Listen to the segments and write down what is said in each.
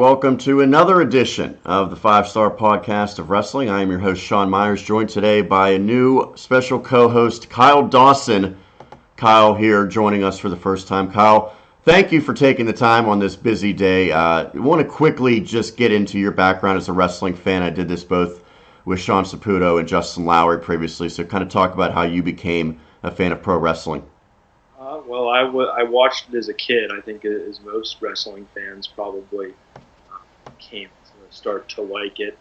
welcome to another edition of the 5-Star Podcast of Wrestling. I am your host, Sean Meyers, joined today by a new special co-host, Kyle Dawson. Kyle here joining us for the first time. Kyle, thank you for taking the time on this busy day. I want to quickly just get into your background as a wrestling fan. I did this both with Sean Saputo and Justin Lowry previously, so kind of talk about how you became a fan of pro wrestling. Well, I watched it as a kid. I think as most wrestling fans probably came to start to like it.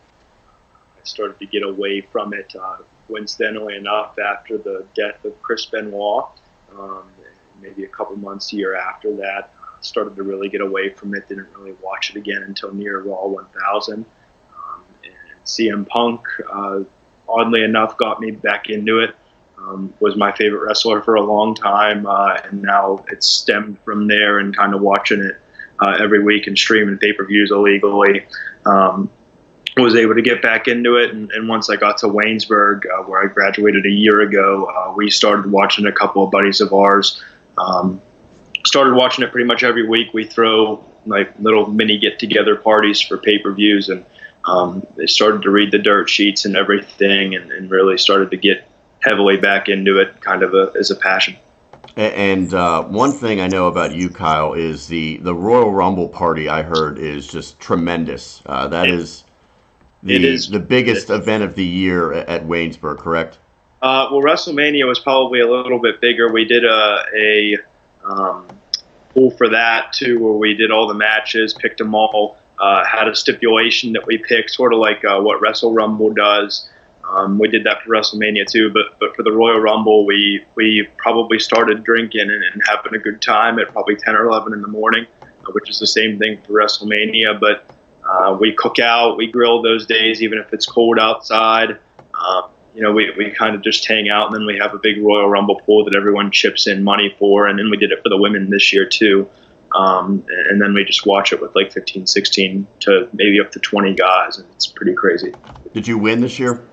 I started to get away from it, coincidentally enough, after the death of Chris Benoit. Maybe a couple months, a year after that, started to really get away from it. Didn't really watch it again until near Raw 1000. And CM Punk, oddly enough, got me back into it. Was my favorite wrestler for a long time, and now it's stemmed from there and kind of watching it every week and streaming pay-per-views illegally. Was able to get back into it, and once I got to Waynesburg, where I graduated a year ago, we started watching a couple of buddies of ours. Started watching it pretty much every week. We throw like little mini get-together parties for pay-per-views, and they started to read the dirt sheets and everything, and really started to get heavily back into it, kind of as a passion. And one thing I know about you, Kyle, is the Royal Rumble party. I heard is just tremendous. That is the biggest event of the year at Waynesburg, correct? Well, WrestleMania was probably a little bit bigger. We did a pool for that too, where we did all the matches, picked them all, had a stipulation that we picked, sort of like what Wrestle Rumble does. We did that for WrestleMania too, but for the Royal Rumble, we probably started drinking and having a good time at probably 10 or 11 in the morning, which is the same thing for WrestleMania. But we cook out, we grill those days, even if it's cold outside. We kind of just hang out, and then we have a big Royal Rumble pool that everyone chips in money for, and then we did it for the women this year too. And then we just watch it with like 15, 16 to maybe up to 20 guys, and it's pretty crazy. Did you win this year?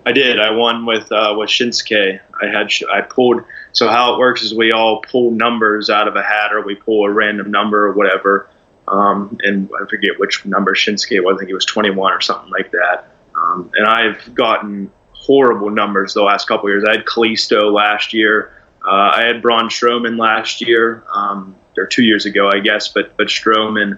I did. I won with Shinsuke. I pulled. So how it works is we all pull numbers out of a hat, or we pull a random number or whatever. And I forget which number Shinsuke was. I think it was 21 or something like that. And I've gotten horrible numbers the last couple of years. I had Kalisto last year. I had Braun Strowman last year, or 2 years ago, I guess. But Strowman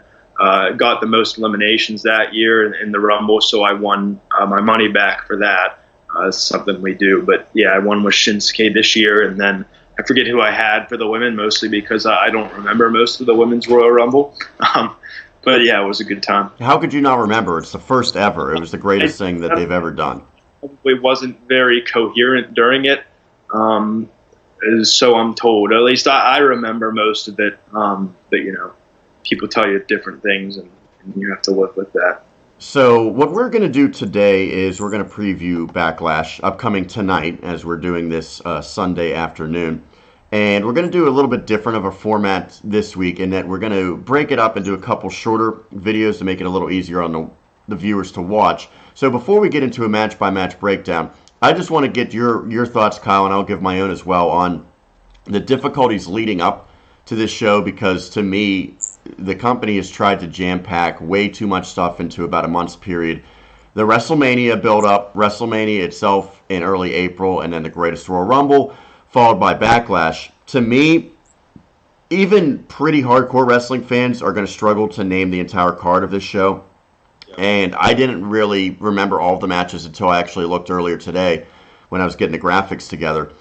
got the most eliminations that year in the Rumble, so I won my money back for that. It's something we do. But yeah, I won with Shinsuke this year, and then I forget who I had for the women, mostly because I don't remember most of the women's Royal Rumble. But yeah, it was a good time. How could you not remember? It's the first ever. It was the greatest thing that they've ever done. Probably wasn't very coherent during it, so I'm told. At least I remember most of it. But people tell you different things, and you have to live with that. So what we're going to do today is we're going to preview Backlash upcoming tonight, as we're doing this Sunday afternoon. And we're going to do a little bit different of a format this week, in that we're going to break it up into a couple shorter videos to make it a little easier on the viewers to watch. So before we get into a match-by-match breakdown, I just want to get your thoughts, Kyle, and I'll give my own as well, on the difficulties leading up to this show, because to me, the company has tried to jam-pack way too much stuff into about a month's period. The WrestleMania build-up, WrestleMania itself in early April, and then the Greatest Royal Rumble, followed by Backlash. To me, even pretty hardcore wrestling fans are going to struggle to name the entire card of this show. And I didn't really remember all of the matches until I actually looked earlier today when I was getting the graphics together.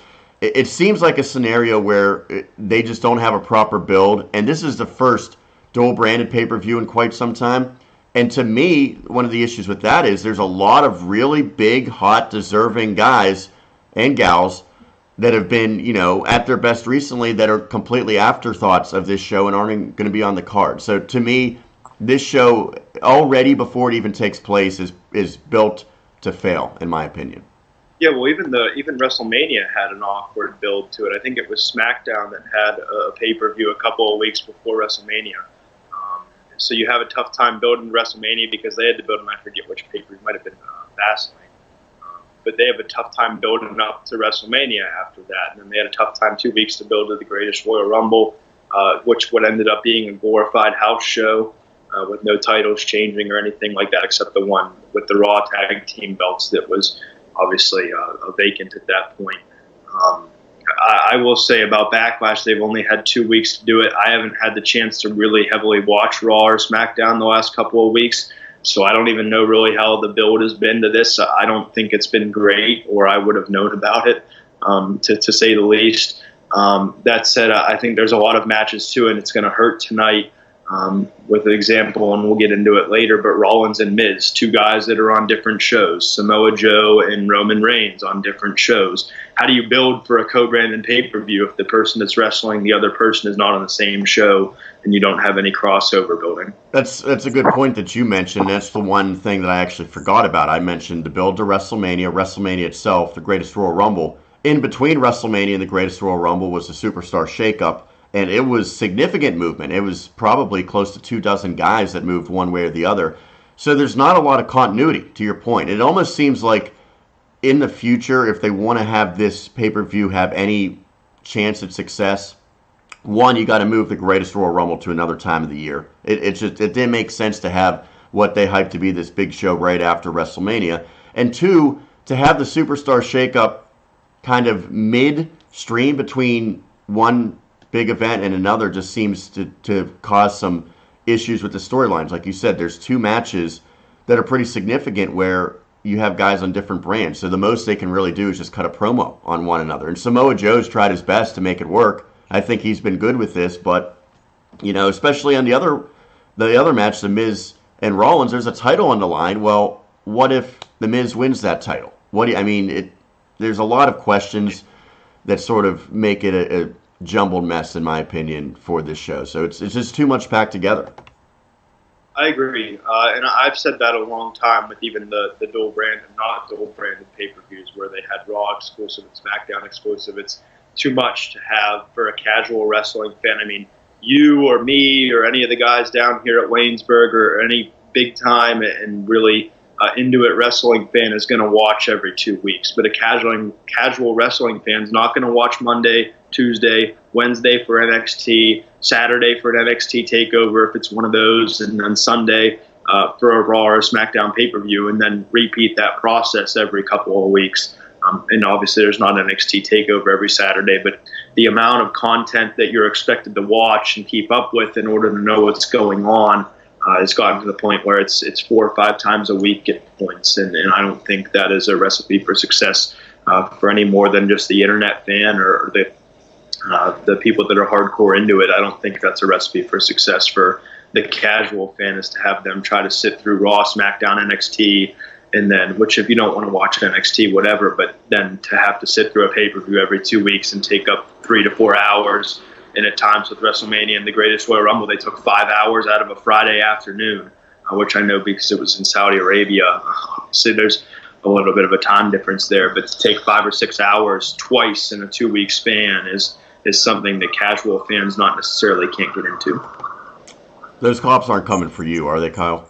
It seems like a scenario where they just don't have a proper build, and this is the first dual-branded pay-per-view in quite some time. And to me, one of the issues with that is there's a lot of really big, hot, deserving guys and gals that have been, at their best recently, that are completely afterthoughts of this show and aren't going to be on the card. So to me, this show, already before it even takes place, is built to fail, in my opinion. Yeah, well, even WrestleMania had an awkward build to it. I think it was SmackDown that had a pay-per-view a couple of weeks before WrestleMania. So you have a tough time building WrestleMania because they had to build them. I forget which pay-per-view. It might have been Fastlane. But they have a tough time building up to WrestleMania after that. And then they had a tough time 2 weeks to build to the Greatest Royal Rumble, which would ended up being a glorified house show. with no titles changing or anything like that, except the one with the Raw tag team belts that was obviously vacant at that point. I will say about Backlash, they've only had 2 weeks to do it. I haven't had the chance to really heavily watch Raw or SmackDown the last couple of weeks, so I don't even know really how the build has been to this. I don't think it's been great, or I would have known about it, to say the least. That said, I think there's a lot of matches too, and it's going to hurt tonight. With an example, and we'll get into it later, but Rollins and Miz, two guys that are on different shows. Samoa Joe and Roman Reigns on different shows. How do you build for a co-branded pay-per-view if the person that's wrestling the other person is not on the same show and you don't have any crossover building? That's a good point that you mentioned. That's the one thing that I actually forgot about. I mentioned the build to WrestleMania itself, the Greatest Royal Rumble. In between WrestleMania and the Greatest Royal Rumble was the Superstar Shakeup. And it was significant movement. It was probably close to 24 guys that moved one way or the other. So there's not a lot of continuity, to your point. It almost seems like in the future, if they want to have this pay-per-view have any chance at success, one, you got to move the Greatest Royal Rumble to another time of the year. It didn't make sense to have what they hyped to be this big show right after WrestleMania. And two, to have the Superstar Shakeup kind of mid-stream between one big event and another just seems to cause some issues with the storylines. Like you said, there's two matches that are pretty significant where you have guys on different brands. So the most they can really do is just cut a promo on one another. And Samoa Joe's tried his best to make it work. I think he's been good with this, but especially on the other match, The Miz and Rollins, there's a title on the line. Well, what if The Miz wins that title? There's a lot of questions that sort of make it a jumbled mess, in my opinion, for this show. So it's just too much packed together. I agree, and I've said that a long time with even the dual brand and not dual branded pay-per-views where they had Raw exclusive and SmackDown exclusive. It's too much to have for a casual wrestling fan. I mean, you or me or any of the guys down here at Waynesburg or any big time and really into it wrestling fan is going to watch every 2 weeks, but a casual wrestling fan is not going to watch Monday, Tuesday, Wednesday for NXT, Saturday for an NXT takeover if it's one of those, and then Sunday for a Raw or a SmackDown pay-per-view, and then repeat that process every couple of weeks. And obviously there's not an NXT takeover every Saturday, but the amount of content that you're expected to watch and keep up with in order to know what's going on has gotten to the point where it's 4 or 5 times a week at points, and I don't think that is a recipe for success for any more than just the internet fan or the people that are hardcore into it. I don't think that's a recipe for success for the casual fan, is to have them try to sit through Raw, SmackDown, NXT, and then, which if you don't want to watch NXT, whatever, but then to have to sit through a pay-per-view every 2 weeks and take up 3 to 4 hours. And at times with WrestleMania and the Greatest Royal Rumble, they took 5 hours out of a Friday afternoon, which I know because it was in Saudi Arabia. So there's a little bit of a time difference there, but to take 5 or 6 hours twice in a 2 week span is something that casual fans not necessarily can't get into. Those cops aren't coming for you, are they, Kyle?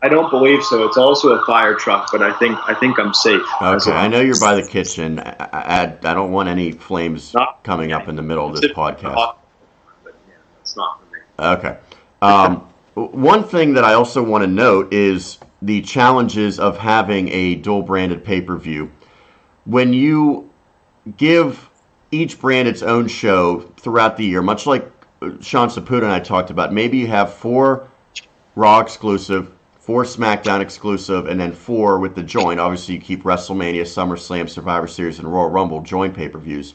I don't believe so. It's also a fire truck, but I think I'm safe. Okay, I know you're by the kitchen. I don't want any flames coming up in the middle of this podcast. But yeah, it's not for me. Okay. One thing that I also want to note is the challenges of having a dual-branded pay-per-view. When you give each brand its own show throughout the year, much like Sean Saputo and I talked about, maybe you have 4 Raw exclusive, 4 SmackDown exclusive, and then 4 with the joint. Obviously, you keep WrestleMania, SummerSlam, Survivor Series, and Royal Rumble joint pay-per-views.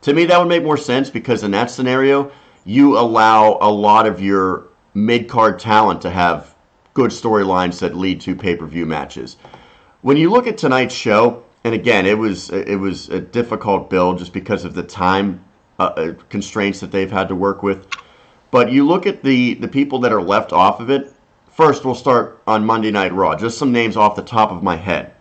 To me, that would make more sense because in that scenario, you allow a lot of your mid-card talent to have good storylines that lead to pay-per-view matches. When you look at tonight's show, and again, it was a difficult build just because of the time constraints that they've had to work with. But you look at the people that are left off of it. First, we'll start on Monday Night Raw. Just some names off the top of my head.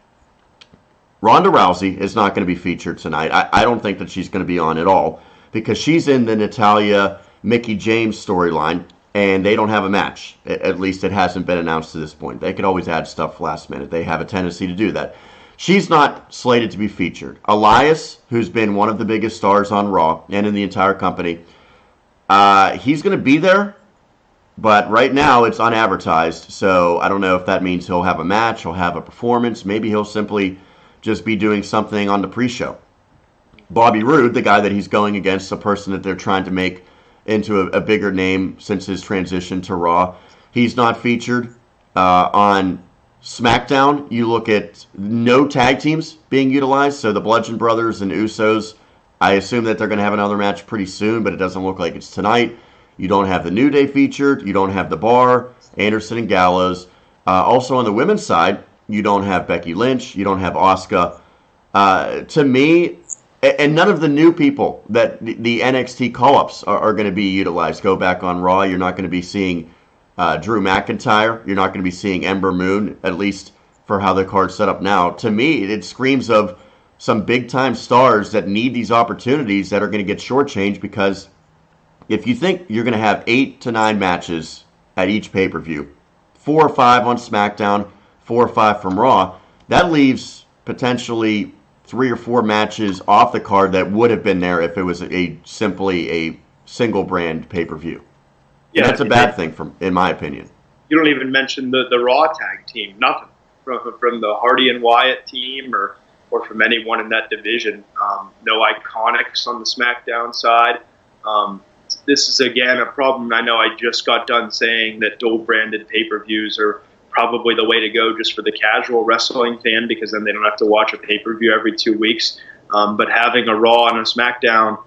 Ronda Rousey is not going to be featured tonight. I don't think that she's going to be on at all because she's in the Natalya, Mickie James storyline, and they don't have a match. At least it hasn't been announced to this point. They could always add stuff last minute. They have a tendency to do that. She's not slated to be featured. Elias, who's been one of the biggest stars on Raw and in the entire company, he's going to be there, But right now it's unadvertised, so I don't know if that means he'll have a match, he'll have a performance, maybe he'll simply just be doing something on the pre-show. Bobby Roode, the guy that he's going against, the person that they're trying to make into a bigger name since his transition to Raw, he's not featured on SmackDown. You look at no tag teams being utilized, so the Bludgeon Brothers and Usos, I assume that they're going to have another match pretty soon, but it doesn't look like it's tonight. You don't have the New Day featured. You don't have The Bar, Anderson, and Gallows. Also on the women's side, you don't have Becky Lynch. You don't have Asuka. To me, and none of the new people that the NXT call-ups are going to be utilized. Go back on Raw. You're not going to be seeing Drew McIntyre. You're not going to be seeing Ember Moon, at least for how the card's set up now. To me, it screams of some big-time stars that need these opportunities that are going to get shortchanged, because if you think you're going to have 8 to 9 matches at each pay-per-view, 4 or 5 on SmackDown, 4 or 5 from Raw, that leaves potentially 3 or 4 matches off the card that would have been there if it was simply a single brand pay-per-view. Yeah, and that's a bad thing, in my opinion. You don't even mention the Raw tag team, nothing from the Hardy and Wyatt team or from anyone in that division. No Iconics on the SmackDown side. This is, again, a problem. I know I just got done saying that dual-branded pay-per-views are probably the way to go just for the casual wrestling fan, because then they don't have to watch a pay-per-view every 2 weeks. But having a Raw and a SmackDown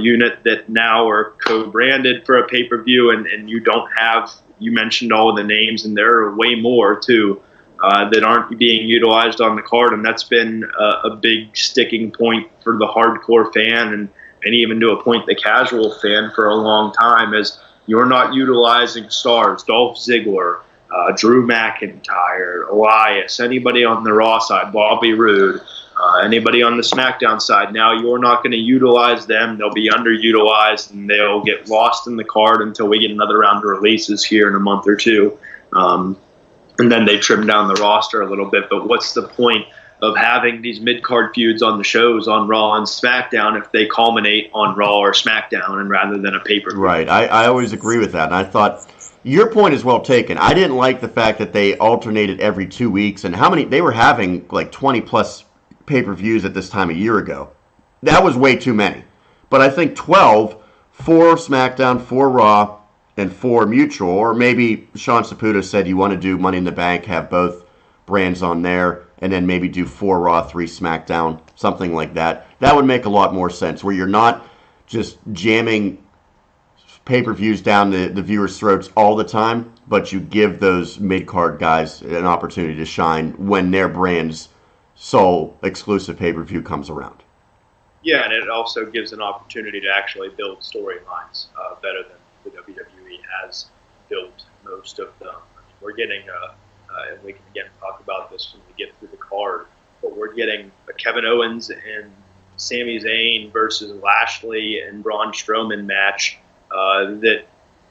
unit that now are co-branded for a pay-per-view, and you don't have, you mentioned all of the names, and there are way more, too, that aren't being utilized on the card, and that's been a big sticking point for the hardcore fan and even to a point the casual fan for a long time, as you're not utilizing stars. Dolph Ziggler, Drew McIntyre, Elias, anybody on the Raw side, Bobby Roode, anybody on the SmackDown side. Now you're not going to utilize them. They'll be underutilized, and they'll get lost in the card until we get another round of releases here in a month or two. And then they trim down the roster a little bit. But what's the point of having these mid-card feuds on the shows on Raw and SmackDown if they culminate on Raw or SmackDown and rather than a pay-per-view? Right. I always agree with that. And I thought your point is well taken. I didn't like the fact that they alternated every 2 weeks, and how many they were having, like 20-plus pay-per-views at this time a year ago. That was way too many. But I think 12, 4 SmackDown, 4 Raw, and 4 Mutual, or maybe Sean Saputo said you want to do Money in the Bank, have both brands on there, and then maybe do 4 Raw, 3 SmackDown, something like that. That would make a lot more sense, where you're not just jamming pay-per-views down the viewers' throats all the time, but you give those mid-card guys an opportunity to shine when their brand's sole exclusive pay-per-view comes around. Yeah, and it also gives an opportunity to actually build storylines better than the WWE has built most of them. I mean, we're getting and we can again talk about this when we get through the card, but we're getting a Kevin Owens and Sami Zayn versus Lashley and Braun Strowman match that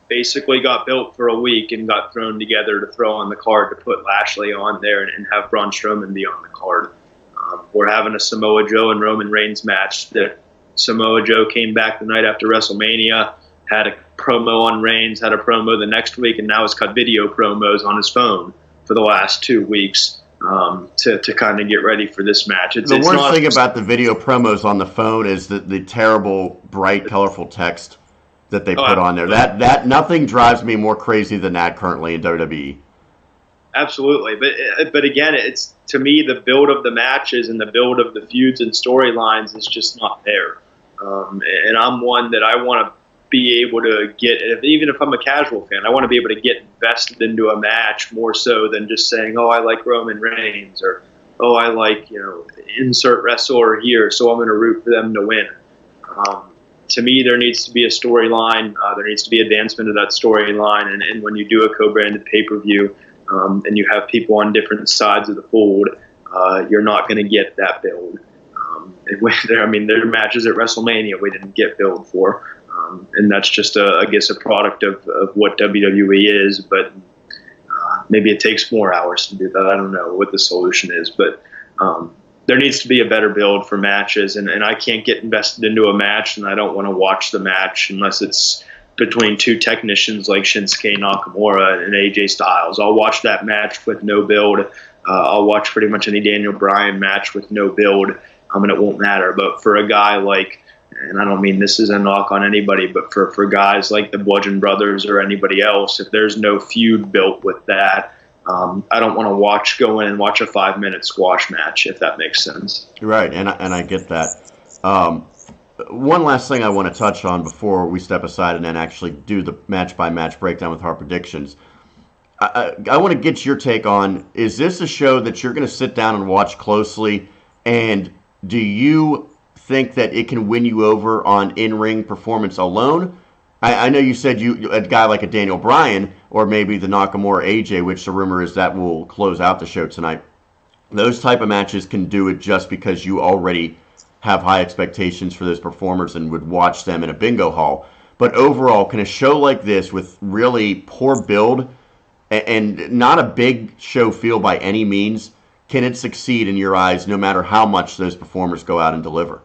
basically got built for a week and got thrown together to throw on the card to put Lashley on there and have Braun Strowman be on the card. We're having a Samoa Joe and Roman Reigns match that Samoa Joe came back the night after WrestleMania, had a promo on Reigns, had a promo the next week, and now has cut video promos on his phone for the last 2 weeks to kind of get ready for this match. The worst thing about the video promos on the phone is the terrible, bright, colorful text that they put on there. That nothing drives me more crazy than that currently in WWE. Absolutely, but again, it's, to me, the build of the matches and the build of the feuds and storylines is just not there. And I'm one that I want to be able to get, even if I'm a casual fan, I want to be able to get invested into a match more so than just saying, oh, I like Roman Reigns, or oh, I like, insert wrestler here, so I'm going to root for them to win. To me, there needs to be a storyline. There needs to be advancement of that storyline. And when you do a co-branded pay-per-view and you have people on different sides of the fold, you're not going to get that build. There are matches at WrestleMania we didn't get billed for. And that's just, I guess, a product of what WWE is. But maybe it takes more hours to do that. I don't know what the solution is. But there needs to be a better build for matches. And I can't get invested into a match, and I don't want to watch the match unless it's between two technicians like Shinsuke Nakamura and AJ Styles. I'll watch that match with no build. I'll watch pretty much any Daniel Bryan match with no build, and it won't matter. But for a guy like, and I don't mean this is a knock on anybody, but for guys like the Bludgeon Brothers or anybody else, if there's no feud built with that, I don't want to go in and watch a 5-minute squash match, if that makes sense. Right, and I get that. One last thing I want to touch on before we step aside and then actually do the match-by-match breakdown with our predictions. I want to get your take on, is this a show that you're going to sit down and watch closely, and do you think that it can win you over on in-ring performance alone? I know you said a guy like a Daniel Bryan or maybe the Nakamura AJ, which the rumor is that will close out the show tonight. Those type of matches can do it just because you already have high expectations for those performers and would watch them in a bingo hall. But overall, can a show like this with really poor build and not a big show feel by any means, can it succeed in your eyes no matter how much those performers go out and deliver?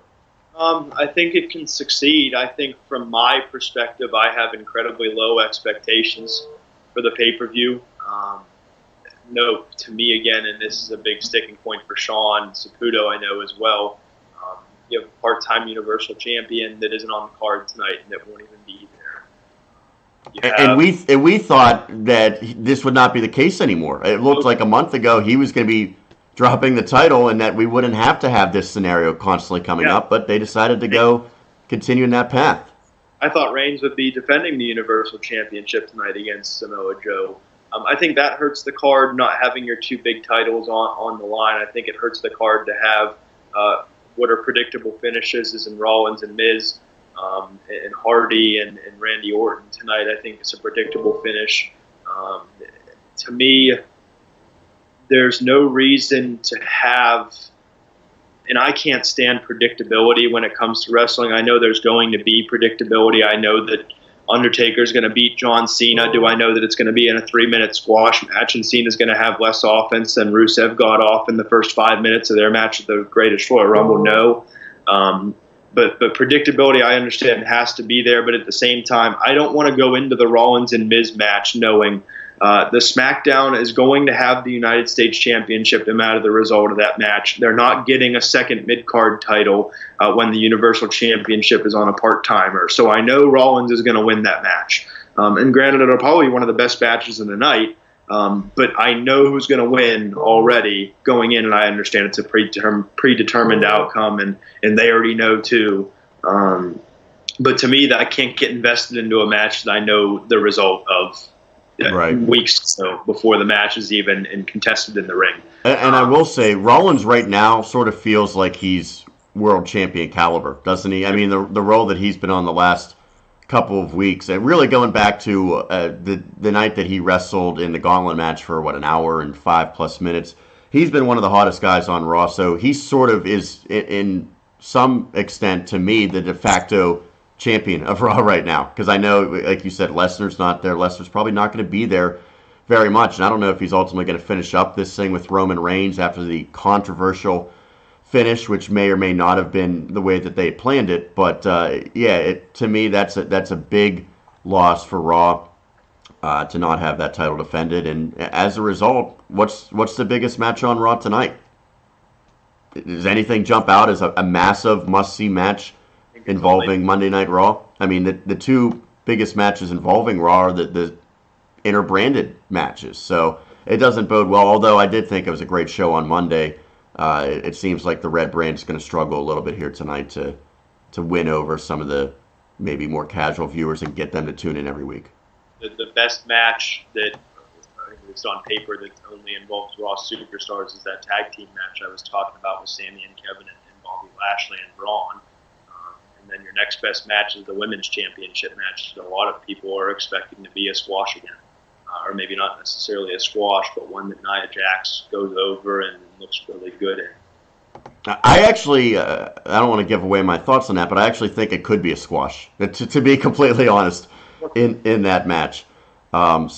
I think it can succeed. I think from my perspective, I have incredibly low expectations for the pay-per-view. No, to me again, and this is a big sticking point for Sean Saputo, I know as well, you have a part-time Universal Champion that isn't on the card tonight and that won't even be there. And we thought that this would not be the case anymore. It looked like a month ago he was going to be dropping the title and that we wouldn't have to have this scenario constantly coming up, but they decided to continue in that path. I thought Reigns would be defending the Universal Championship tonight against Samoa Joe. I think that hurts the card, not having your two big titles on the line. I think it hurts the card to have what are predictable finishes is in Rollins and Miz and Hardy and Randy Orton tonight. I think it's a predictable finish. To me, there's no reason to have, and I can't stand predictability when it comes to wrestling. I know there's going to be predictability. I know that Undertaker's going to beat John Cena. Do I know that it's going to be in a 3-minute squash match and Cena's going to have less offense than Rusev got off in the first 5 minutes of their match at the Greatest Royal Rumble? No. But predictability, I understand, has to be there. But at the same time, I don't want to go into the Rollins and Miz match knowing the SmackDown is going to have the United States Championship no matter the result of that match. They're not getting a second mid-card title when the Universal Championship is on a part-timer. So I know Rollins is going to win that match. And granted, it'll probably be one of the best matches of the night. But I know who's going to win already going in, and I understand it's a predetermined outcome, and they already know too. But to me, that I can't get invested into a match that I know the result of. Weeks before the match is even contested in the ring. And I will say, Rollins right now sort of feels like he's world champion caliber, doesn't he? I mean, the role that he's been on the last couple of weeks, and really going back to the night that he wrestled in the Gauntlet match for, an hour and 5+ minutes, he's been one of the hottest guys on Raw, so he sort of is, in some extent, to me, the de facto champion of Raw right now, because I know, like you said, Lesnar's not there. Lesnar's probably not going to be there very much, and I don't know if he's ultimately going to finish up this thing with Roman Reigns after the controversial finish, which may or may not have been the way that they planned it. But to me, that's a big loss for Raw to not have that title defended. And as a result, what's the biggest match on Raw tonight? Does anything jump out as a massive must-see match involving Monday Night Raw? I mean, the two biggest matches involving Raw are the inter-branded matches. So it doesn't bode well, although I did think it was a great show on Monday. It seems like the Red Brand is going to struggle a little bit here tonight to win over some of the maybe more casual viewers and get them to tune in every week. The best match that, at least on paper, that only involves Raw superstars is that tag team match I was talking about with Sami and Kevin and Bobby Lashley and Braun. And then your next best match is the Women's Championship match that a lot of people are expecting to be a squash again. Or maybe not necessarily a squash, but one that Nia Jax goes over and looks really good in. I actually, I don't want to give away my thoughts on that, but I actually think it could be a squash, to be completely honest, in that match. All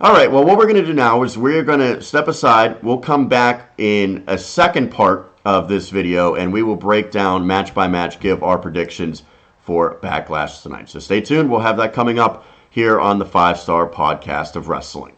right, well, what we're going to do now is we're going to step aside. We'll come back in a second part of this video, and we will break down match by match, give our predictions for Backlash tonight. So stay tuned. We'll have that coming up here on the 5 Star Podcast of Wrestling.